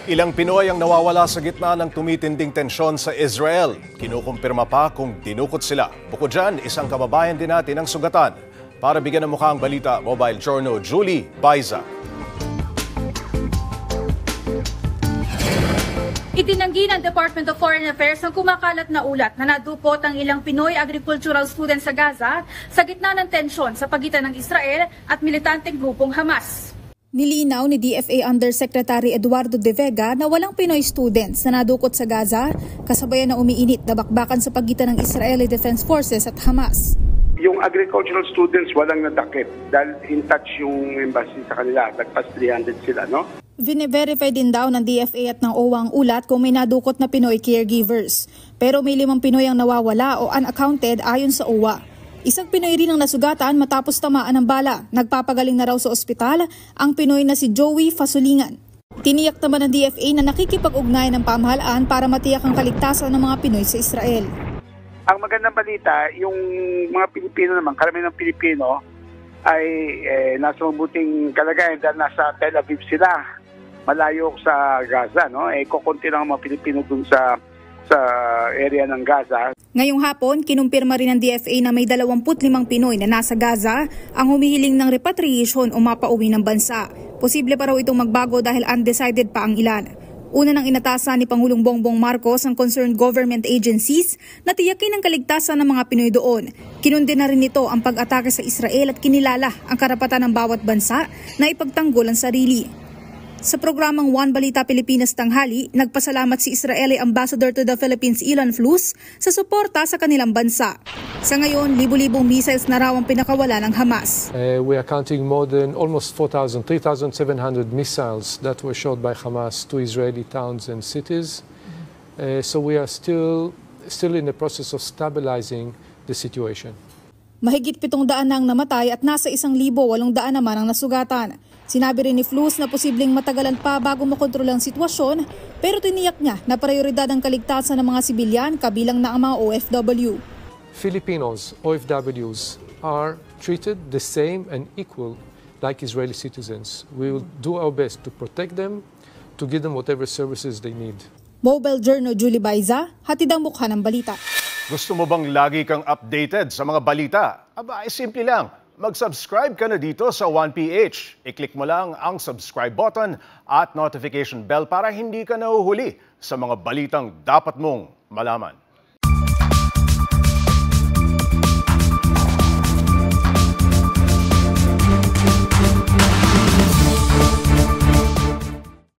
Ilang Pinoy ang nawawala sa gitna ng tumitinding tensyon sa Israel. Kinukumpirma pa kung dinukot sila. Bukod dyan, isang kababayan din natin ang sugatan. Para bigyan ng mukha ang balita, Mobile Journal Julie Baiza. Itinanggi ng Department of Foreign Affairs ang kumakalat na ulat na nadupot ang ilang Pinoy agricultural students sa Gaza sa gitna ng tensyon sa pagitan ng Israel at militanteng grupong Hamas. Nilinaw ni DFA Undersecretary Eduardo De Vega na walang Pinoy students na nadukot sa Gaza kasabayan na umiinit na bakbakan sa pagitan ng Israeli Defense Forces at Hamas. Yung agricultural students walang nadakip dahil in touch yung embassy sa kanila. Nagpas 300 sila, no? Vine-verify din daw ng DFA at ng OWA ang ulat kung may nadukot na Pinoy caregivers. Pero may 5 Pinoy ang nawawala o unaccounted ayon sa OWA. Isang Pinoy rin ang nasugatan matapos tamaan ng bala. Nagpapagaling na raw sa ospital ang Pinoy na si Joey Fasulingan. Tiniyak naman ng DFA na nakikipag-ugnayan ng pamahalaan para matiyak ang kaligtasan ng mga Pinoy sa Israel. Ang magandang balita, yung mga Pilipino naman, karamihan ng Pilipino ay nasa mabuting kalagayan dahil nasa Tel Aviv sila. Malayo sa Gaza, no? Kukunti lang ang mga Pilipino dun sa area ng Gaza. Ngayong hapon, kinumpirma rin ng DFA na may 25 Pinoy na nasa Gaza ang humihiling ng repatriation o mapauwi ng bansa. Posible pa raw itong magbago dahil undecided pa ang ilan. Una nang inatasan ni Pangulong Bongbong Marcos ang concerned government agencies na tiyakin ang kaligtasan ng mga Pinoy doon. Kinundi na rin nito ang pag-atake sa Israel at kinilala ang karapatan ng bawat bansa na ipagtanggol ang sarili. Sa programang One Balita Pilipinas Tanghali, nagpasalamat si Israeli Ambassador to the Philippines Ilan Flus sa suporta sa kanilang bansa. Sa ngayon, libu-libong missiles na raw ang pinakawala ng Hamas. We are counting more than almost 3,700 missiles that were shot by Hamas to Israeli towns and cities. So we are still in the process of stabilizing the situation. Mahigit 700 na ang namatay at nasa 1,800 naman ang nasugatan. Sinabi rin ni Flus na posibleng matagalan pa bago makontrol ang sitwasyon, pero tiniyak niya na prioridad ang kaligtasan ng mga sibilyan kabilang na ang mga OFW. Filipinos, OFWs, are treated the same and equal like Israeli citizens. We will do our best to protect them, to give them whatever services they need. Mobile Journal Julie Baiza, hatid ang mukha ng balita. Gusto mo bang lagi kang updated sa mga balita? Aba, simple lang. Mag-subscribe ka na dito sa 1PH. I-click mo lang ang subscribe button at notification bell para hindi ka nahuhuli sa mga balitang dapat mong malaman.